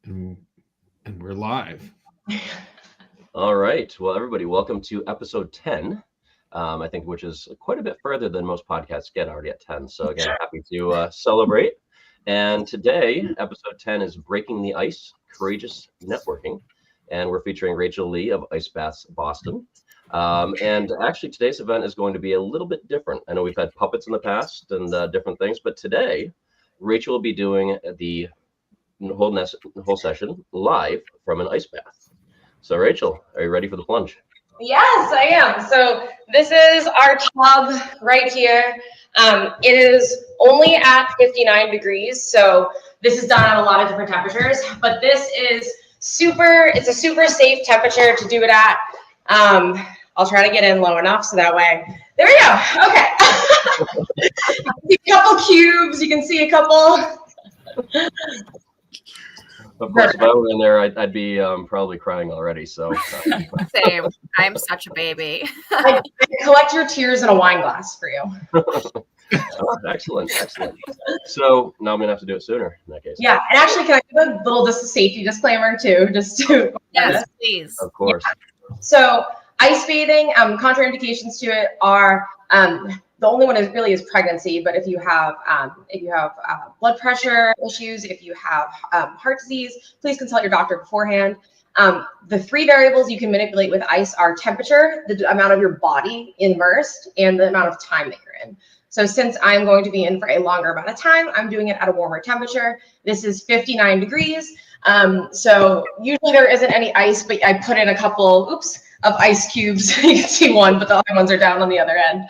and, and we're live. All right. Well, everybody, welcome to episode 10. I think which is quite a bit further than most podcasts get already at 10. So again, happy to celebrate. And today, episode 10 is Breaking the Ice, Courageous Networking. And we're featuring Rachel Lee of Ice Baths Boston. And actually, today's event is going to be a little bit different. I know we've had puppets in the past and different things, but today, Rachel will be doing the whole session live from an ice bath. So, Rachel, are you ready for the plunge? Yes, I am. So this is our tub right here. It is only at 59 degrees. So this is done at a lot of different temperatures, but this is it's a super safe temperature to do it at. I'll try to get in low enough so that way, there we go. Okay. A couple cubes, you can see a couple. Of course, if I were in there, I'd be probably crying already. So Same. I'm such a baby. I collect your tears in a wine glass for you. Oh, excellent. So now I'm gonna have to do it sooner in that case. Yeah, and actually, can I give a little safety disclaimer too, just to Yes, please. Of course. Yeah. So ice bathing, contraindications to it are the only one is pregnancy. But if you have blood pressure issues, if you have heart disease, please consult your doctor beforehand. The three variables you can manipulate with ice are temperature, the amount of your body immersed, and the amount of time that you're in. So since I'm going to be in for a longer amount of time, I'm doing it at a warmer temperature. This is 59 degrees. So usually there isn't any ice, but I put in a couple, of ice cubes. You can see one, but the other ones are down on the other end,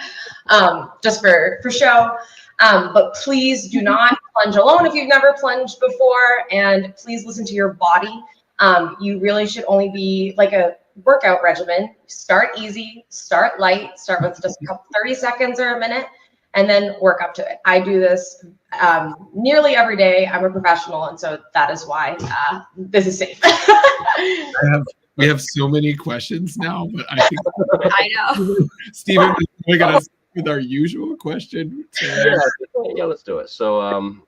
just for show. But please do not plunge alone if you've never plunged before, and please listen to your body. You really should only be like a workout regimen. Start easy, start light, start with just a couple 30 seconds or a minute, and then work up to it. I do this nearly every day. I'm a professional, and so that is why this is safe. We have so many questions now, but I think I know. Stephen is going to us with our usual question. Yeah, let's do it. So,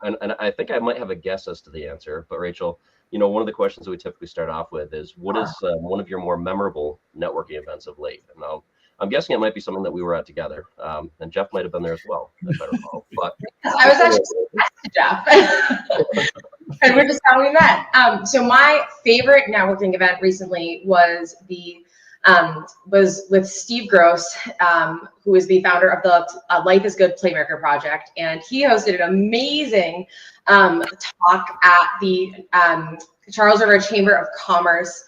and I think I might have a guess as to the answer, but Rachel, one of the questions that we typically start off with is, what is one of your more memorable networking events of late? And I'm guessing it might be something that we were at together, and Jeff might have been there as well, if I recall. But I was actually next to Jeff, and we're just how we met. So my favorite networking event recently was with Steve Gross, who is the founder of the Life is Good Playmaker project, and he hosted an amazing talk at the Charles River Chamber of Commerce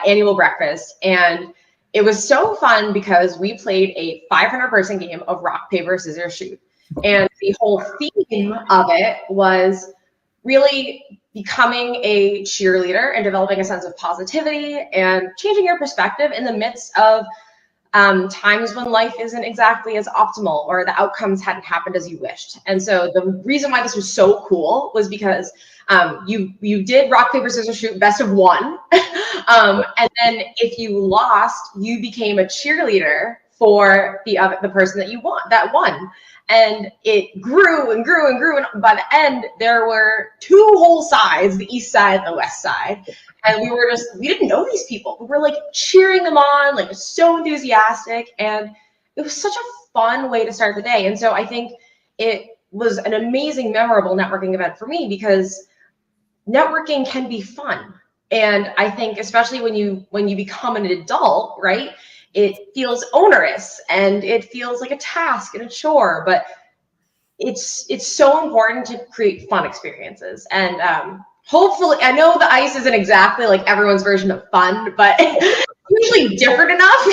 annual breakfast. And it was so fun because we played a 500-person game of rock, paper, scissors, shoot. And the whole theme of it was really becoming a cheerleader and developing a sense of positivity and changing your perspective in the midst of times when life isn't exactly as optimal or the outcomes hadn't happened as you wished. And so the reason why this was so cool was because you did rock, paper, scissors, shoot, best of one. And then if you lost, you became a cheerleader for the person that won. And it grew and grew and grew. And by the end, there were two whole sides, the east side and the west side. And we didn't know these people. We were like cheering them on, like so enthusiastic. And it was such a fun way to start the day. And so I think it was an amazing, memorable networking event for me because networking can be fun. And I think especially when you become an adult, right, it feels onerous and it feels like a task and a chore, but it's so important to create fun experiences. And hopefully, I know the ice isn't exactly like everyone's version of fun, but it's usually different enough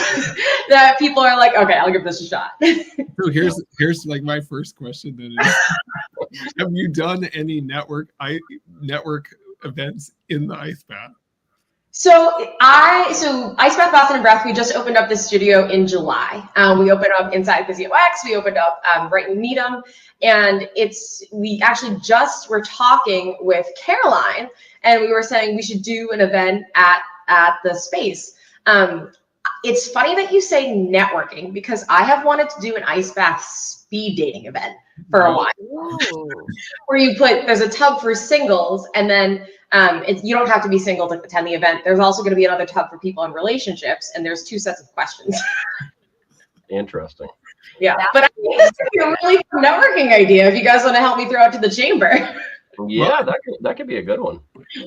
that people are like, okay, I'll give this a shot. So here's like my first question then is, have you done any network events in the ice bath? So Ice Bath Boston and Breath, we just opened up this studio in July. We opened up inside Physio X. We opened up right in Needham, and we actually were talking with Caroline, and we were saying we should do an event at the space. It's funny that you say networking because I have wanted to do an ice bath speed dating event for a while. Ooh. Where there's a tub for singles, and then you don't have to be single to attend the event. There's also going to be another tub for people in relationships, and there's 2 sets of questions. Interesting. Yeah, but I think this could be a really fun networking idea if you guys want to help me throw it to the chamber. Yeah, that could be a good one.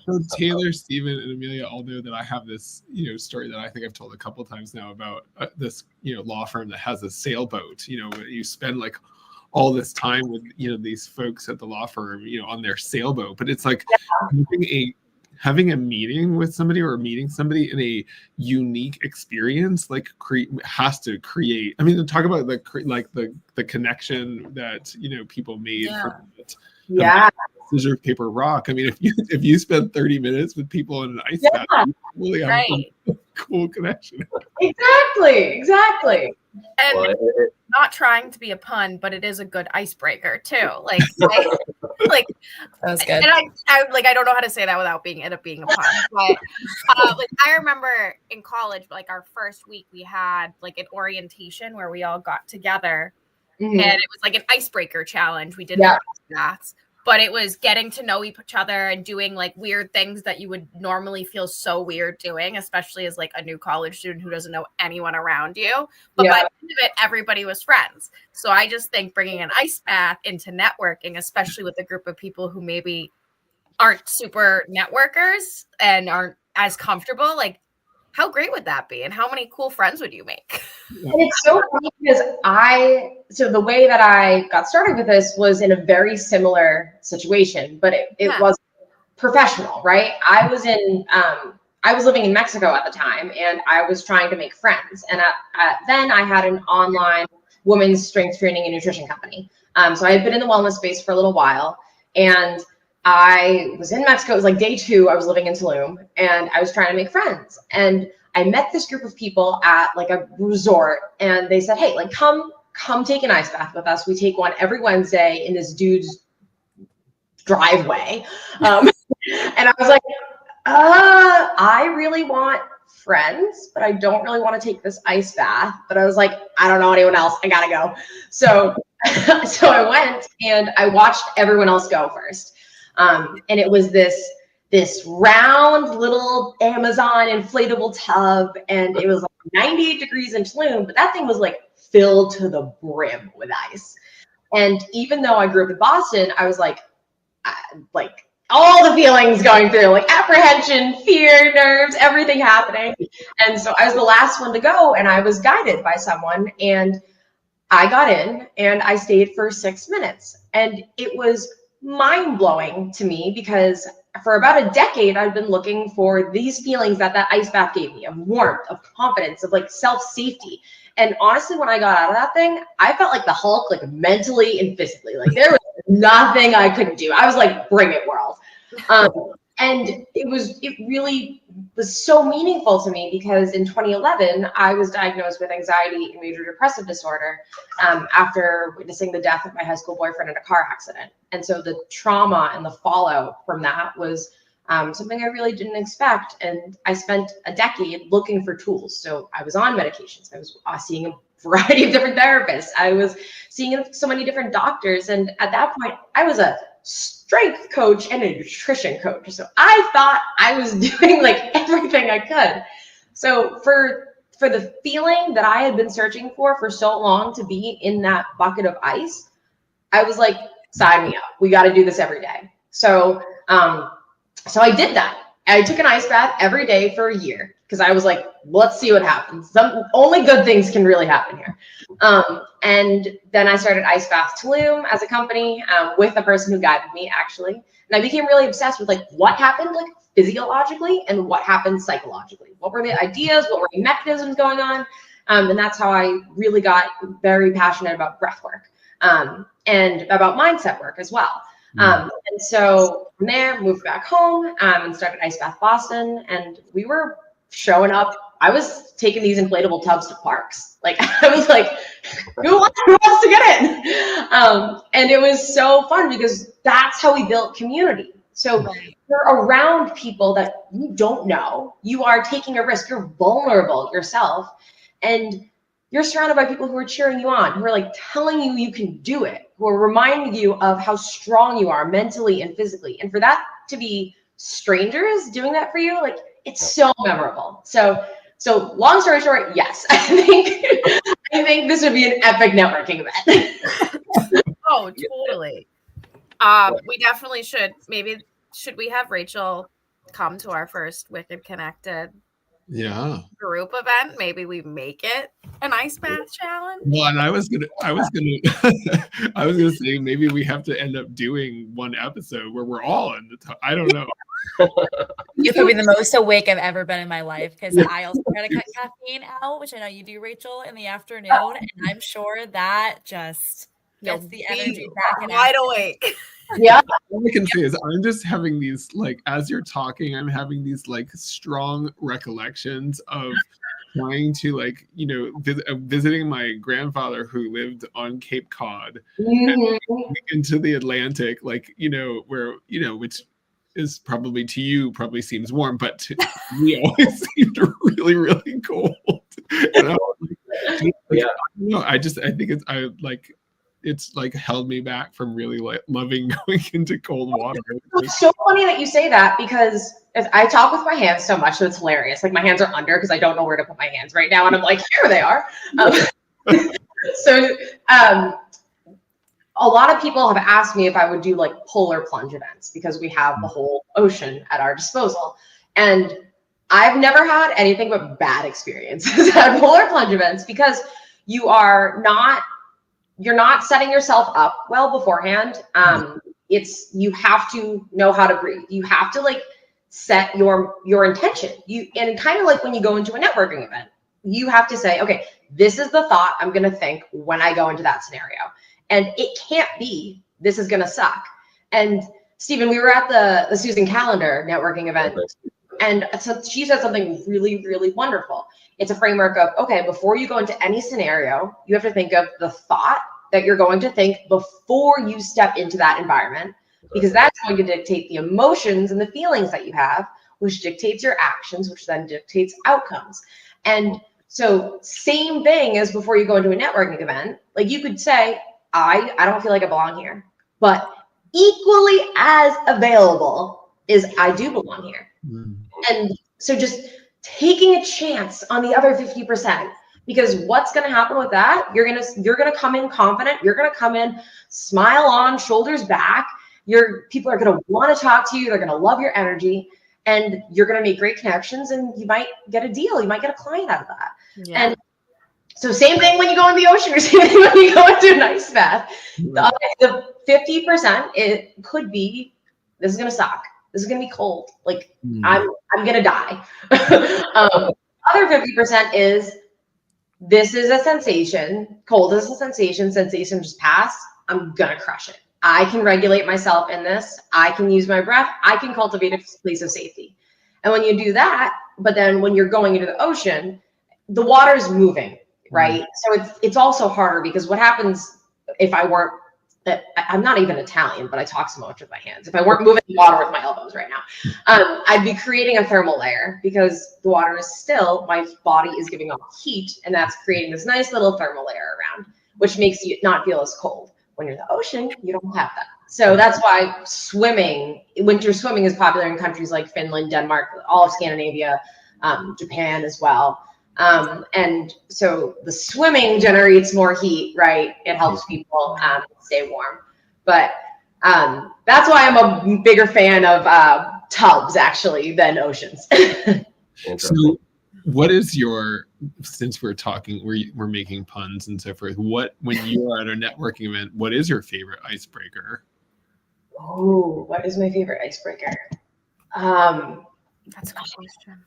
So Taylor, Stephen, and Amelia all know that I have this, story that I think I've told a couple times now about this, law firm that has a sailboat. Where you spend like all this time with, these folks at the law firm, on their sailboat. But it's like having a meeting with somebody or meeting somebody in a unique experience, like has to create. I mean, talk about the connection that people made from it. Yeah. Scissors, paper, rock. I mean, if you spend 30 minutes with people in an ice bath, you really have a cool connection. Exactly. And Well, not trying to be a pun, but it is a good icebreaker too. Like that was good. And I don't know how to say that without end up being a pun. But I remember in college, like our first week, we had like an orientation where we all got together, and it was like an icebreaker challenge. We did ice baths. But it was getting to know each other and doing like weird things that you would normally feel so weird doing, especially as like a new college student who doesn't know anyone around you. But by the end of it, everybody was friends. So I just think bringing an ice bath into networking, especially with a group of people who maybe aren't super networkers and aren't as comfortable, like how great would that be? And how many cool friends would you make? And it's so funny because so the way that I got started with this was in a very similar situation, but it was professional, right? I was living in Mexico at the time, and I was trying to make friends. And then I had an online women's strength training and nutrition company. So I had been in the wellness space for a little while, and I was in Mexico. It was like day 2. I was living in Tulum, and I was trying to make friends. And I met this group of people at like a resort, and they said, "Hey, like come take an ice bath with us. We take one every Wednesday in this dude's driveway." And I was like, I really want friends, but I don't really want to take this ice bath. But I was like, I don't know anyone else. I gotta go. So I went and I watched everyone else go first. And it was this round little Amazon inflatable tub, and it was like 98 degrees in Tulum, but that thing was like filled to the brim with ice. And even though I grew up in Boston, I was like all the feelings going through, like apprehension, fear, nerves, everything happening. And so I was the last one to go, and I was guided by someone, and I got in and I stayed for 6 minutes. And it was mind-blowing to me because for about a decade, I've been looking for these feelings that ice bath gave me, of warmth, of confidence, of like self-safety. And honestly, when I got out of that thing, I felt like the Hulk, like mentally and physically. Like there was nothing I couldn't do. I was like, bring it, world. And it really was so meaningful to me because in 2011, I was diagnosed with anxiety and major depressive disorder after witnessing the death of my high school boyfriend in a car accident. And so the trauma and the fallout from that was something I really didn't expect. And I spent a decade looking for tools. So I was on medications. I was seeing a variety of different therapists. I was seeing so many different doctors. And at that point, I was a strength coach and a nutrition coach. So I thought I was doing like everything I could. So for the feeling that I had been searching for so long to be in that bucket of ice, I was like, sign me up. We got to do this every day. So I did that. I took an ice bath every day for a year because I was like, let's see what happens. Only good things can really happen here. And then I started Ice Bath Tulum as a company with the person who guided me, actually. And I became really obsessed with like what happened like physiologically and what happened psychologically. What were the ideas? What were the mechanisms going on? And that's how I really got very passionate about breath work and about mindset work as well. And so from there, moved back home and started Ice Bath Boston. And we were showing up. I was taking these inflatable tubs to parks. Like I was like, who wants to get in? And it was so fun because that's how we built community. So you're around people that you don't know. You are taking a risk. You're vulnerable yourself. And you're surrounded by people who are cheering you on, who are like telling you you can do it, who are reminding you of how strong you are mentally and physically. And for that to be strangers doing that for you, like it's so memorable. So long story short, yes, I think this would be an epic networking event. Oh, totally. We definitely should. Maybe should we have Rachel come to our first Wicked Connected group event? Maybe we make it an ice bath challenge. Well, and I was gonna say maybe we have to end up doing one episode where we're all in the I don't know. It would be the most awake I've ever been in my life, because I also try to cut caffeine out, which I know you do, Rachel, in the afternoon, and I'm sure that just gets the energy back. Wide awake. Yeah. All I can say is I'm just having these, like, as you're talking, I'm having these like strong recollections of trying to, like, you know, visiting my grandfather who lived on Cape Cod and into the Atlantic, like, you know, where, you know, which is probably to you probably seems warm, but to me always seemed really, really cold. And I was like, I think it's like held me back from really like loving going into cold water. It's so funny that you say that, because I talk with my hands so much, so it's hilarious. Like my hands are under because I don't know where to put my hands right now, and I'm like, here they are. A lot of people have asked me if I would do like polar plunge events, because we have the whole ocean at our disposal. And I've never had anything but bad experiences at polar plunge events, because you're not setting yourself up well beforehand. You have to know how to breathe. You have to like set your intention. And kind of like when you go into a networking event, you have to say, okay, this is the thought I'm going to think when I go into that scenario. And it can't be, this is going to suck. And Stephen, we were at the Susan Calendar networking event, and so she said something really, really wonderful. It's a framework of, okay, before you go into any scenario, you have to think of the thought that you're going to think before you step into that environment, because that's going to dictate the emotions and the feelings that you have, which dictates your actions, which then dictates outcomes. And so same thing as before you go into a networking event, like you could say, I don't feel like I belong here, but equally as available is I do belong here. And so just taking a chance on the other 50%, because what's going to happen with that? You're going to come in confident. You're going to come in smile on, shoulders back. People are going to want to talk to you. They're going to love your energy, and you're going to make great connections, and you might get a deal. You might get a client out of that. Yeah. And so same thing when you go in the ocean, or same thing when you go into an ice bath. The 50%, it could be, this is going to suck. This is going to be cold. Like I'm going to die. Other 50% is, this is a sensation. Cold is a sensation. Sensation just passed. I'm going to crush it. I can regulate myself in this. I can use my breath. I can cultivate a place of safety. And when you do that, but then when you're going into the ocean, the water is moving, right? So it's also harder, because what happens if I weren't, I'm not even Italian, but I talk so much with my hands. If I weren't moving the water with my elbows right now, I'd be creating a thermal layer, because the water is still, my body is giving off heat, and that's creating this nice little thermal layer around, which makes you not feel as cold. When you're in the ocean, you don't have that. So that's why winter swimming is popular in countries like Finland, Denmark, all of Scandinavia, Japan as well. And so the swimming generates more heat, right? It helps people stay warm. But that's why I'm a bigger fan of tubs, actually, than oceans. So what is your, since we're talking, we're making puns and so forth, when you're at a networking event, what is your favorite icebreaker? Oh, what is my favorite icebreaker? That's a good question.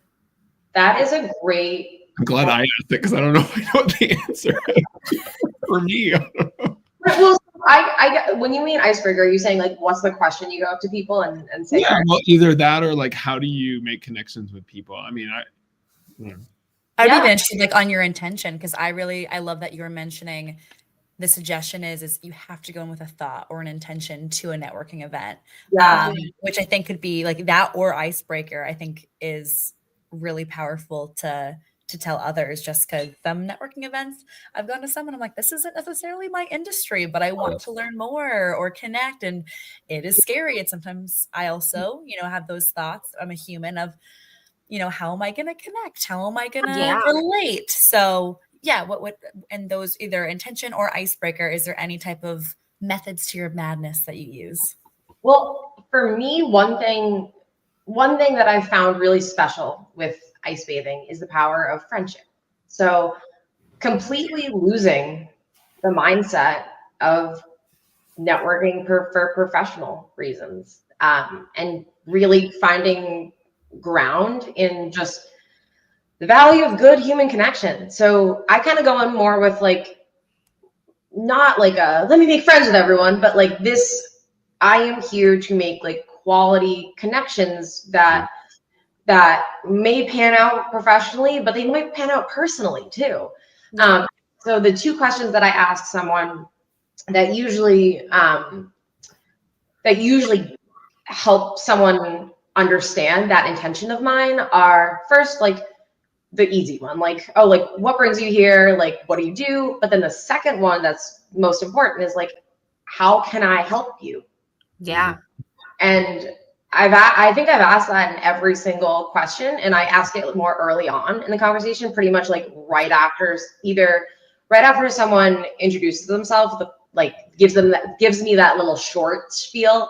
That is a great. I'm glad I asked it, because I don't know if I know what the answer is. For me, I don't know. Well, when you mean icebreaker, are you saying like, what's the question you go up to people and say? Yeah, well, either that, or like, how do you make connections with people? I mean, I'd be interested like on your intention, because I love that you're mentioning the suggestion is you have to go in with a thought or an intention to a networking event, which I think could be like that, or icebreaker, I think is really powerful to tell others, just because some networking events, I've gone to some and I'm like, this isn't necessarily my industry, but I want to learn more or connect. And it is scary. And sometimes I also, have those thoughts. I'm a human of, how am I going to connect? How am I going to relate? So what and those either intention or icebreaker, is there any type of methods to your madness that you use? Well, for me, one thing that I found really special with ice bathing is the power of friendship. So completely losing the mindset of networking for professional reasons, and really finding ground in just the value of good human connection. So I kind of go on more with like, not like let me make friends with everyone, but like this, I am here to make like quality connections that may pan out professionally, but they might pan out personally too. So the two questions that I ask someone that usually help someone understand that intention of mine are, first, like the easy one, like, oh, like what brings you here? Like, what do you do? But then the second one that's most important is like, how can I help you? Yeah. And I think I've asked that in every single question, and I ask it more early on in the conversation, pretty much like right after someone introduces themselves, gives me that little short spiel.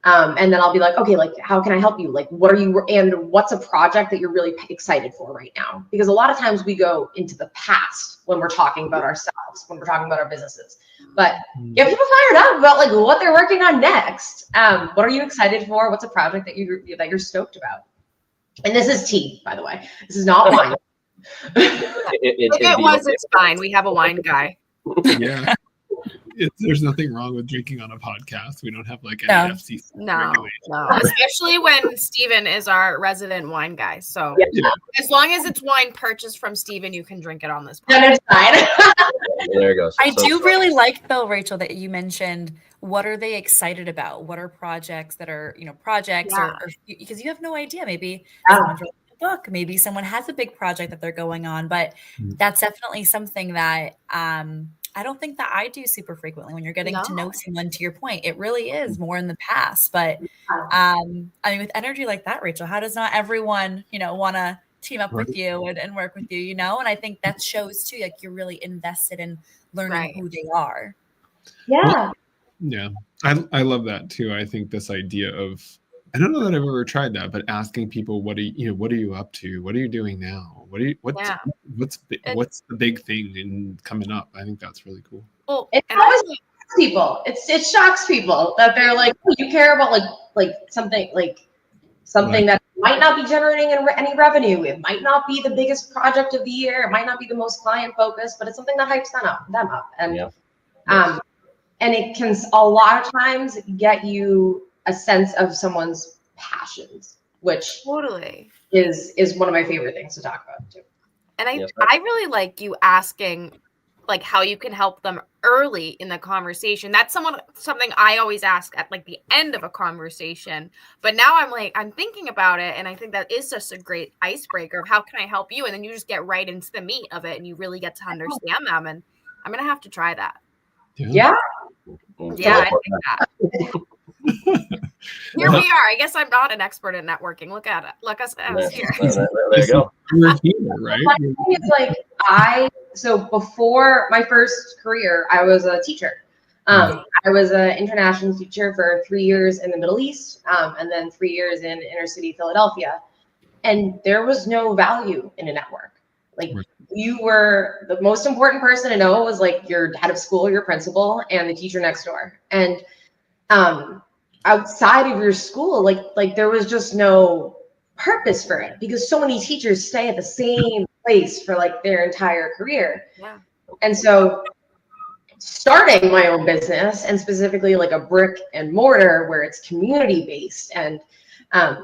And then I'll be like, okay, like, how can I help you? Like, what's a project that you're really excited for right now? Because a lot of times we go into the past when we're talking about ourselves, when we're talking about our businesses. But get people fired up about like what they're working on next. What are you excited for? What's a project that you're stoked about? And this is tea, by the way. This is not wine. It's fine. We have a wine guy. Yeah. There's nothing wrong with drinking on a podcast. We don't have like any FCC regulations. No. Especially when Steven is our resident wine guy. So as long as it's wine purchased from Steven, you can drink it on this podcast. Then it's fine. There it goes. I do really like, though, Rachel, that you mentioned what are they excited about? What are projects that are, projects or because you have no idea. Maybe someone's writing a book, maybe someone has a big project that they're going on, but that's definitely something that I don't think that I do super frequently when you're getting to know someone. To your point, it really is more in the past. But I mean, with energy like that, Rachel, how does not everyone, want to team up with you and work with you, And I think that shows too, like you're really invested in learning who they are. Yeah. Yeah. I love that too. I think this idea of, I don't know that I've ever tried that, but asking people, what are you up to? What are you doing now? What's the big thing in coming up? I think that's really cool. Well, it always shocks people. It shocks people that they're like, oh, you care about like something that might not be generating any revenue. It might not be the biggest project of the year. It might not be the most client focused, but it's something that hypes them up. And and it can a lot of times get you a sense of someone's passions, which totally is one of my favorite things to talk about too. And I really like you asking like how you can help them early in the conversation. That's something I always ask at like the end of a conversation. But now I'm thinking about it, and I think that is just a great icebreaker of how can I help you? And then you just get right into the meat of it, and you really get to understand them. And I'm gonna have to try that. Yeah, I think that. Here we are. I guess I'm not an expert at networking. Look at it. Look us here. There you go. Right? It's so before my first career, I was a teacher. I was an international teacher for 3 years in the Middle East, and then 3 years in inner city Philadelphia. And there was no value in a network. Like you were the most important person to know was like your head of school, your principal, and the teacher next door. And outside of your school, like there was just no purpose for it because so many teachers stay at the same place for like their entire career. Yeah. And so starting my own business, and specifically like a brick and mortar where it's community based, and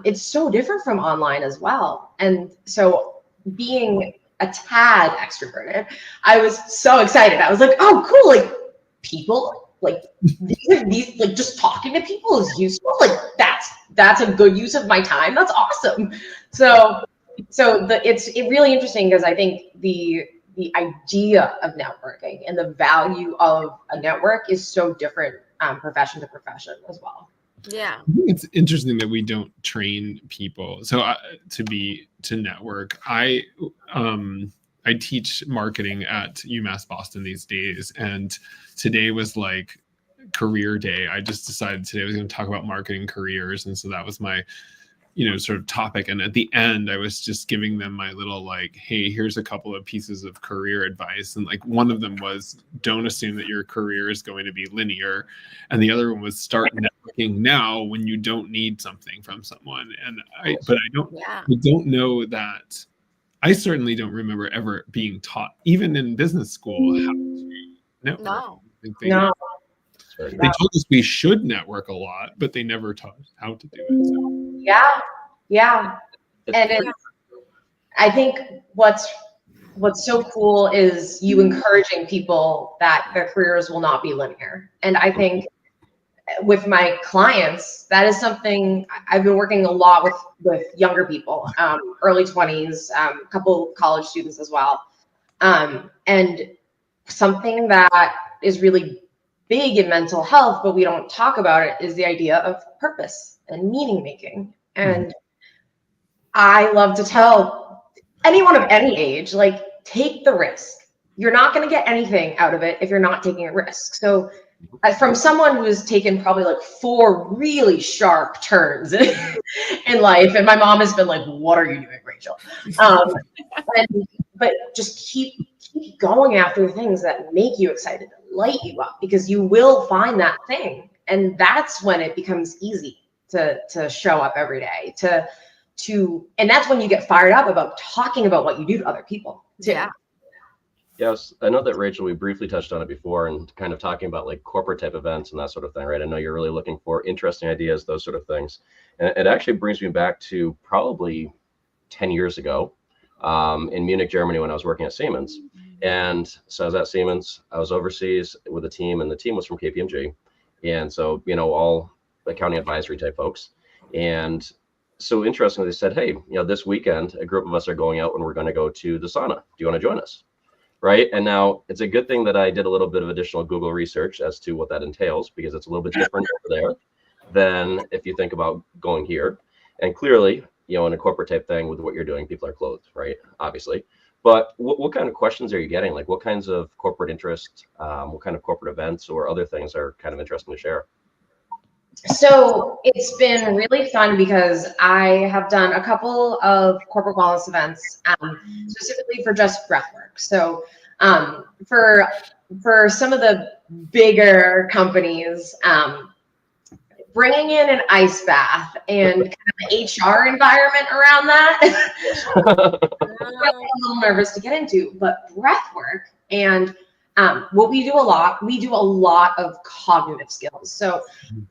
it's so different from online as well. And so being a tad extroverted, I was so excited. I was like, oh, cool. Like people. Like these like just talking to people is useful. Like that's a good use of my time. That's awesome. So it's really interesting because I think the idea of networking and the value of a network is so different profession to profession as well. Yeah. I think it's interesting that we don't train people to network. I teach marketing at UMass Boston these days, and today was like career day. I just decided today I was going to talk about marketing careers, and so that was my sort of topic. And at the end, I was just giving them my little like, hey, here's a couple of pieces of career advice. And like one of them was, don't assume that your career is going to be linear. And the other one was, start networking now when you don't need something from someone. And I don't know that. I certainly don't remember ever being taught, even in business school, how to network. No. They told us we should network a lot, but they never taught us how to do it. So. Yeah. And I think what's so cool is you encouraging people that their careers will not be linear. And I think with my clients, that is something I've been working a lot with younger people, early 20s, a couple college students as well. And something that is really big in mental health, but we don't talk about it, is the idea of purpose and meaning making. And I love to tell anyone of any age, like, take the risk. You're not going to get anything out of it if you're not taking a risk. So from someone who's taken probably like 4 really sharp turns in life, and my mom has been like, what are you doing, Rachel? But just keep going after things that make you excited, that light you up, because you will find that thing. And that's when it becomes easy to show up every day, and that's when you get fired up about talking about what you do to other people too. Yeah. Yes, I know that, Rachel, we briefly touched on it before and kind of talking about like corporate type events and that sort of thing, right? I know you're really looking for interesting ideas, those sort of things. And it actually brings me back to probably 10 years ago in Munich, Germany, when I was working at Siemens. And so I was at Siemens, I was overseas with a team, and the team was from KPMG. And so, all accounting advisory type folks. And so interestingly, they said, hey, this weekend, a group of us are going out and we're going to go to the sauna. Do you want to join us? Right. And now it's a good thing that I did a little bit of additional Google research as to what that entails, because it's a little bit different over there than if you think about going here. And clearly, in a corporate type thing with what you're doing, people are clothed, right? Obviously. But what kind of questions are you getting? Like, what kinds of corporate interest, what kind of corporate events or other things are kind of interesting to share? So it's been really fun because I have done a couple of corporate wellness events, specifically for just breathwork. So for some of the bigger companies, bringing in an ice bath and kind of an HR environment around that, I'm a little nervous to get into, but breathwork and what we do a lot of cognitive skills. So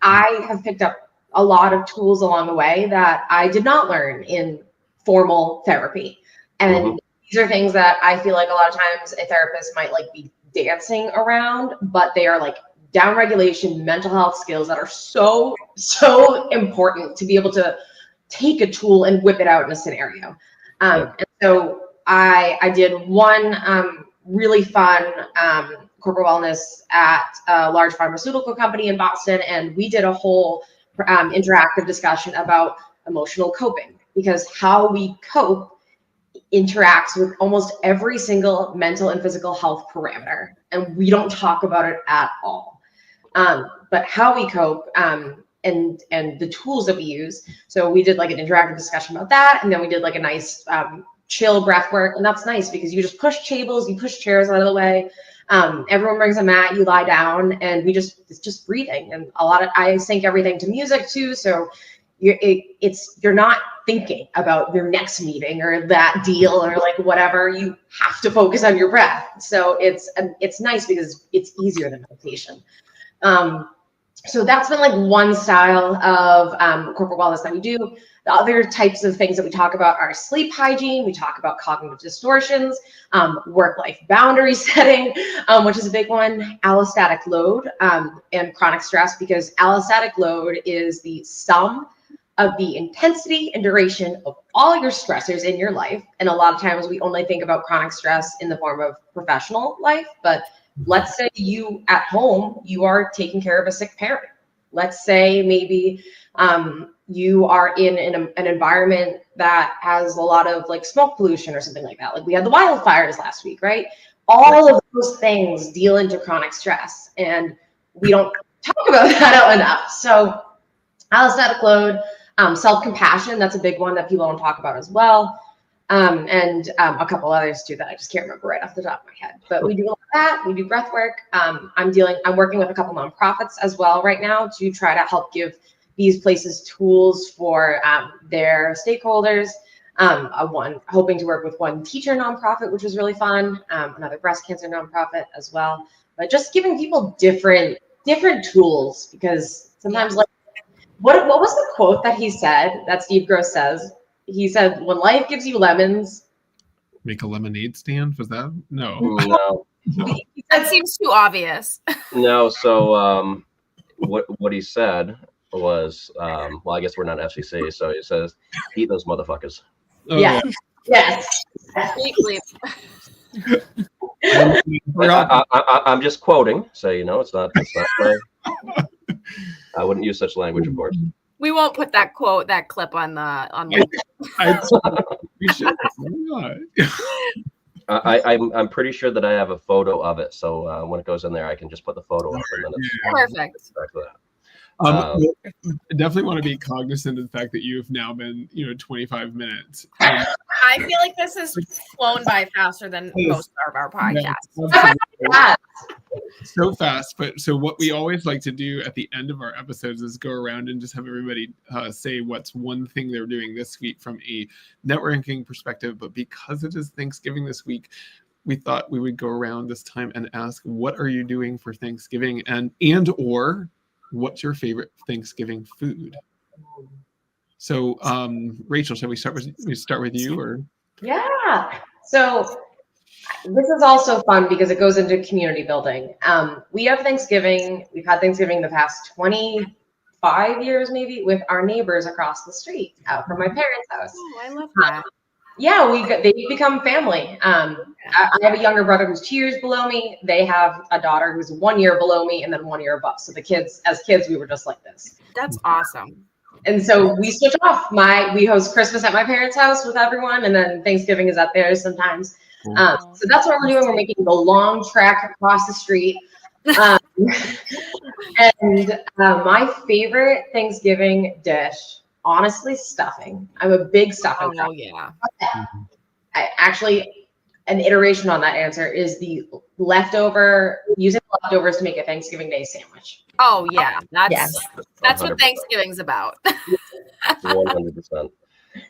I have picked up a lot of tools along the way that I did not learn in formal therapy. And these are things that I feel like a lot of times a therapist might like be dancing around, but they are like down regulation, mental health skills that are so, so important to be able to take a tool and whip it out in a scenario. And so I did one really fun corporate wellness at a large pharmaceutical company in Boston. And we did a whole interactive discussion about emotional coping, because how we cope interacts with almost every single mental and physical health parameter. And we don't talk about it at all. But how we cope and the tools that we use. So we did like an interactive discussion about that. And then we did like a nice chill breath work. And that's nice because you just push tables, you push chairs out of the way. Everyone brings a mat, you lie down, and it's just breathing. And I sync everything to music too. So you're not thinking about your next meeting or that deal or like whatever. You have to focus on your breath. So it's nice because it's easier than meditation. So that's been like one style of corporate wellness that we do. The other types of things that we talk about are sleep hygiene. We talk about cognitive distortions, work-life boundary setting, which is a big one, allostatic load, and chronic stress, because allostatic load is the sum of the intensity and duration of all your stressors in your life. And a lot of times we only think about chronic stress in the form of professional life, but let's say you at home, you are taking care of a sick parent. Let's say maybe you are in an environment that has a lot of like smoke pollution or something like that. Like we had the wildfires last week, right? All of those things deal into chronic stress, and we don't talk about that enough. So allostatic load, self-compassion, that's a big one that people don't talk about as well. And a couple others too that I just can't remember right off the top of my head. But we do a lot of that. We do breath work. I'm working with a couple nonprofits as well right now to try to help give these places tools for their stakeholders. Hoping to work with one teacher nonprofit, which is really fun. Another breast cancer nonprofit as well. But just giving people different tools, because sometimes like what was the quote that he said that Steve Gross says? He said, when life gives you lemons, make a lemonade stand. Was that? No. No. That seems too obvious. No. So what he said was, well, I guess we're not FCC, so he says, eat those motherfuckers. Oh, yeah. Yes. I'm just quoting, so you know it's not I wouldn't use such language, of course. We won't put that clip on we should. Why not? I'm pretty sure that I have a photo of it, so when it goes in there, I can just put the photo up, and then it's perfect. Exactly that. Definitely want to be cognizant of the fact that you've now been, 25 minutes. I feel like this has flown by faster than most of our podcasts. Yeah, so fast. But so what we always like to do at the end of our episodes is go around and just have everybody say what's one thing they're doing this week from a networking perspective. But because it is Thanksgiving this week, we thought we would go around this time and ask, what are you doing for Thanksgiving, and or what's your favorite Thanksgiving food? So, Rachel, shall we start with you, or? Yeah. So this is also fun because it goes into community building. We have Thanksgiving. We've had Thanksgiving the past 25 years, maybe, with our neighbors across the street out from my parents' house. Oh, I love that. Yeah, they become family. I have a younger brother who's 2 years below me. They have a daughter who's 1 year below me and then 1 year above. So as kids, we were just like this. That's awesome. And so we switch off. We host Christmas at my parents' house with everyone, and then Thanksgiving is at theirs sometimes. So that's what we're doing. We're making the long trek across the street. And my favorite Thanksgiving dish, honestly, stuffing. I'm a big stuffing. Oh, yeah. Actually, an iteration on that answer is using leftovers to make a Thanksgiving Day sandwich. Oh, yeah. That's what Thanksgiving's about. 100%.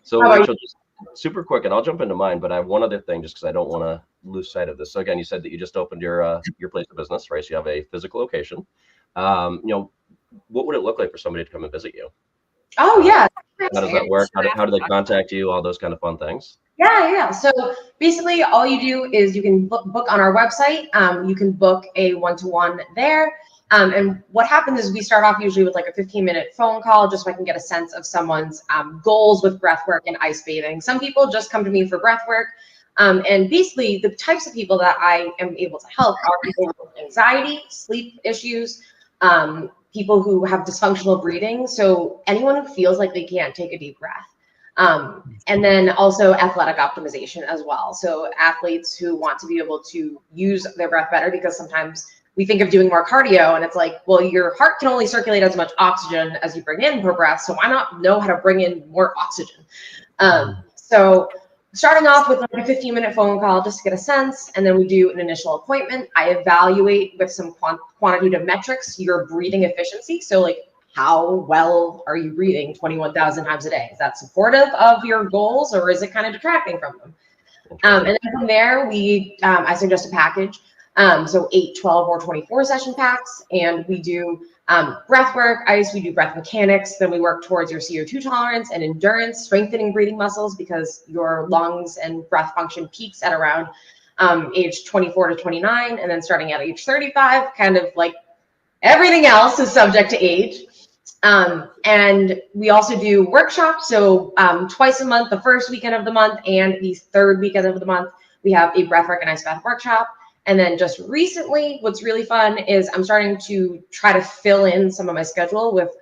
So, Rachel, just super quick, and I'll jump into mine, but I have one other thing just because I don't want to lose sight of this. So, again, you said that you just opened your place of business, right? So you have a physical location. What would it look like for somebody to come and visit you? Oh, yeah. How does that work? How do they contact you? All those kind of fun things. Yeah. So basically all you do is you can book on our website. You can book a one-to-one there. And what happens is we start off usually with like a 15-minute phone call just so I can get a sense of someone's goals with breath work and ice bathing. Some people just come to me for breath work. And basically the types of people that I am able to help are people with anxiety, sleep issues, people who have dysfunctional breathing. So anyone who feels like they can't take a deep breath. And then also athletic optimization as well. So athletes who want to be able to use their breath better, because sometimes we think of doing more cardio and it's like, well, your heart can only circulate as much oxygen as you bring in per breath. So why not know how to bring in more oxygen? So starting off with like a 15-minute phone call just to get a sense, and then we do an initial appointment. I evaluate with some quantitative metrics your breathing efficiency. So like, how well are you breathing 21,000 times a day? Is that supportive of your goals, or is it kind of detracting from them? And then from there, I suggest a package. So 8, 12, or 24 session packs. And we do breath work, ice, we do breath mechanics. Then we work towards your CO2 tolerance and endurance, strengthening breathing muscles because your lungs and breath function peaks at around age 24 to 29. And then starting at age 35, kind of like everything else is subject to age. And we also do workshops. So twice a month, the first weekend of the month and the third weekend of the month, we have a breathwork and ice bath workshop. And then just recently, what's really fun is I'm starting to try to fill in some of my schedule with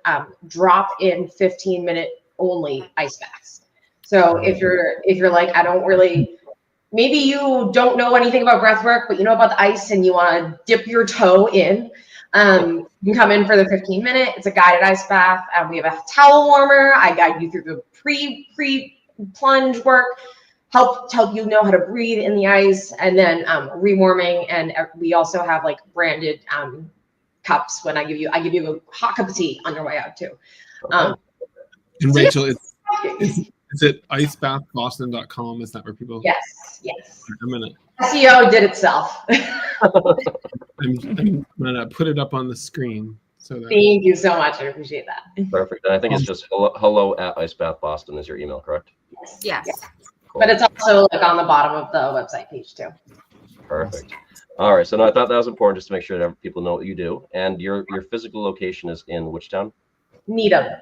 drop-in 15-minute only ice baths. So if you're like, I don't really, maybe you don't know anything about breathwork, but you know about the ice and you want to dip your toe in, you can come in for the 15-minute. It's a guided ice bath. We have a towel warmer. I guide you through the pre-plunge work, help you know how to breathe in the ice, and then rewarming. And we also have like branded cups when I give you a hot cup of tea on your way out too. And Rachel, is it icebathboston.com? Is that where people? Yes. I'm gonna SEO did itself. I'm gonna put it up on the screen so that. Thank you so much. I appreciate that. Perfect. And I think it's just hello at Icebath Boston is your email, correct? Yes. Cool. But it's also like on the bottom of the website page too. Perfect. All right. So now I thought that was important just to make sure that people know what you do. And your physical location is in which town? Needham.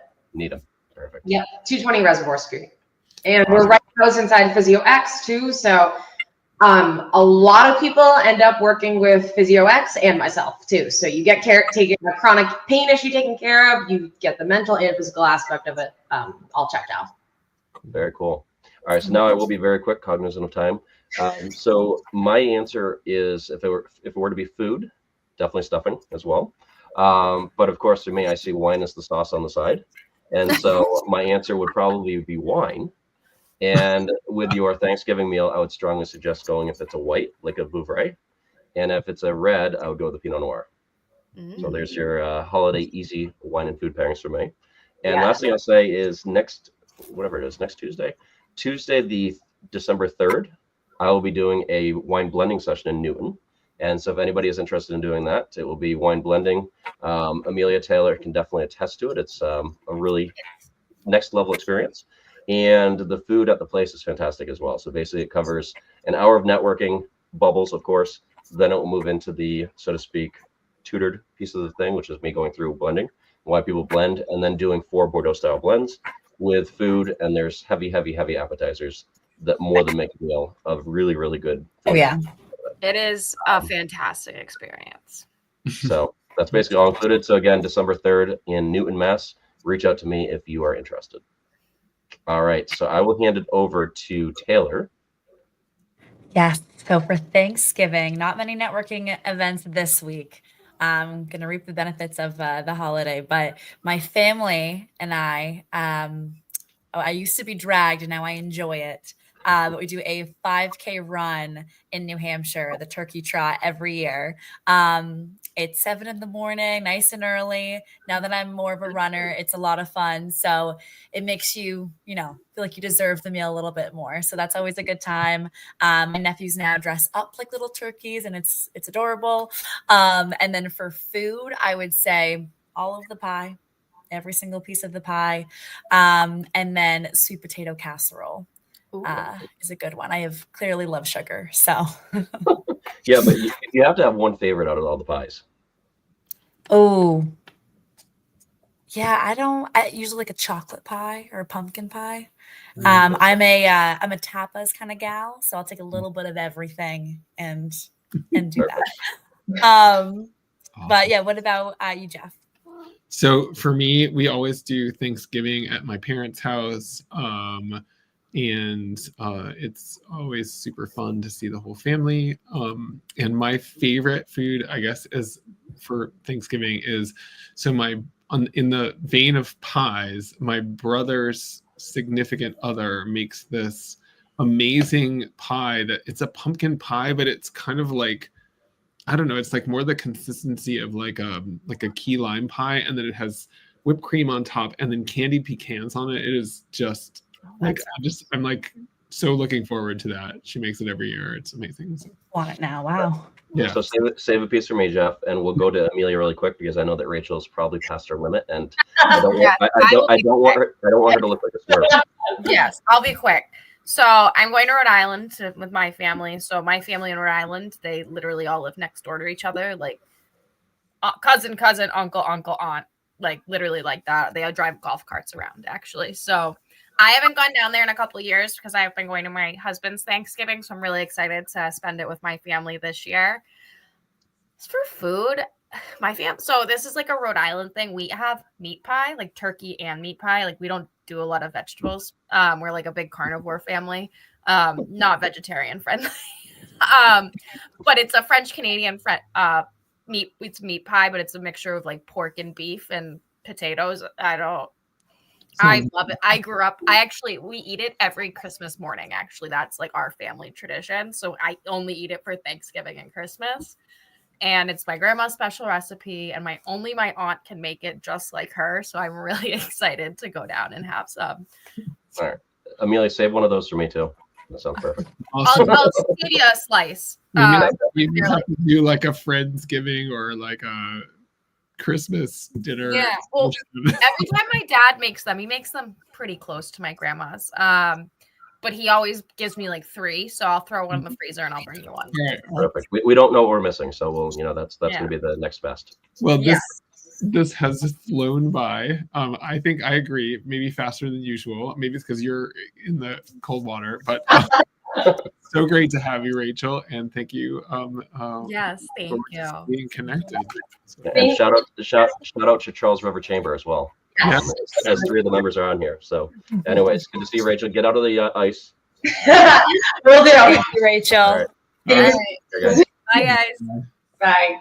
Perfect. Yep. 220 Reservoir Street. And we're right close inside Physio X too. So a lot of people end up working with Physio X and myself too. So you get taking a chronic pain issue taken care of. You get the mental and physical aspect of it all checked out. Very cool. All right. So now I will be very quick, cognizant of time. So my answer is if it were to be food, definitely stuffing as well. But of course, for me, I see wine as the sauce on the side. And so my answer would probably be wine. And with your Thanksgiving meal, I would strongly suggest going if it's a white, like a Vouvray. And if it's a red, I would go with the Pinot Noir. So there's your holiday easy wine and food pairings for me. And last thing I'll say is next Tuesday, the December 3rd, I will be doing a wine blending session in Newton. And so if anybody is interested in doing that, it will be wine blending. Amelia Taylor can definitely attest to it. It's a really next level experience. And the food at the place is fantastic as well. So basically it covers an hour of networking, bubbles, of course. Then it will move into the, so to speak, tutored piece of the thing, which is me going through blending, why people blend, and then doing 4 Bordeaux style blends with food. And there's heavy appetizers that more than make a meal of really, really good food. Oh, yeah. It is a fantastic experience. So that's basically all included. So again, December 3rd in Newton, Mass. Reach out to me if you are interested. All right. So I will hand it over to Taylor. Yes. So for Thanksgiving, not many networking events this week. I'm going to reap the benefits of the holiday, but my family and I used to be dragged and now I enjoy it. But we do a 5K run in New Hampshire, the Turkey Trot, every year. It's 7 a.m, nice and early. Now that I'm more of a runner, it's a lot of fun. So it makes you, feel like you deserve the meal a little bit more. So that's always a good time. My nephews now dress up like little turkeys and it's adorable. And then for food, I would say all of the pie, every single piece of the pie. And then sweet potato casserole. Is a good one. I have clearly love sugar, so. Yeah, but you have to have one favorite out of all the pies. Oh, yeah. I usually like a chocolate pie or a pumpkin pie. I'm a tapas kind of gal, so I'll take a little bit of everything and do that. Awesome. But yeah, what about you, Jeff? So for me, we always do Thanksgiving at my parents' house. And it's always super fun to see the whole family. And my favorite food, I guess, is for Thanksgiving is in the vein of pies, my brother's significant other makes this amazing pie that it's a pumpkin pie, but it's kind of like, I don't know, it's like more the consistency of like a key lime pie, and then it has whipped cream on top and then candied pecans on it. It is just like I'm like so looking forward to that. She makes it every year. It's amazing. So, Want it now? Wow. yeah. So save a piece for me, Jeff, and we'll go to Amelia really quick because I know that Rachel's probably past her limit, and I don't want her to look like a smurf. Yes, I'll be quick. So I'm going to Rhode Island with my family. So my family in Rhode Island, they literally all live next door to each other, like cousin, uncle, aunt, like literally like that. They all drive golf carts around, actually. So I haven't gone down there in a couple of years because I've been going to my husband's Thanksgiving. So I'm really excited to spend it with my family this year. As for food, so this is like a Rhode Island thing. We have meat pie, like turkey and meat pie. Like we don't do a lot of vegetables. We're like a big carnivore family, not vegetarian friendly. But it's a French Canadian meat. It's meat pie, but it's a mixture of like pork and beef and potatoes. I love it. I grew up. We eat it every Christmas morning. Actually, that's like our family tradition. So I only eat it for Thanksgiving and Christmas. And it's my grandma's special recipe, and my aunt can make it just like her. So I'm really excited to go down and have some. All right, Amelia, save one of those for me too. That sounds perfect. Awesome. I'll give you a slice. Maybe have to do like a Friendsgiving or like a Christmas dinner. Yeah. Well, every time my dad makes them, he makes them pretty close to my grandma's. But he always gives me like 3, so I'll throw one in the freezer and I'll bring you one. Right. Perfect. We don't know what we're missing, so we'll that's going to be the next best. Well, this has flown by. I think I agree. Maybe faster than usual. Maybe it's because you're in the cold water, but so great to have you, Rachel, and thank you. Yes, thank you. Being connected. And shout out to Charles River Chamber as well. Yeah. As 3 of the members are on here. So, anyways, good to see you, Rachel. Get out of the ice. Will do. Thank you, Rachel. All right. Bye, guys. Bye.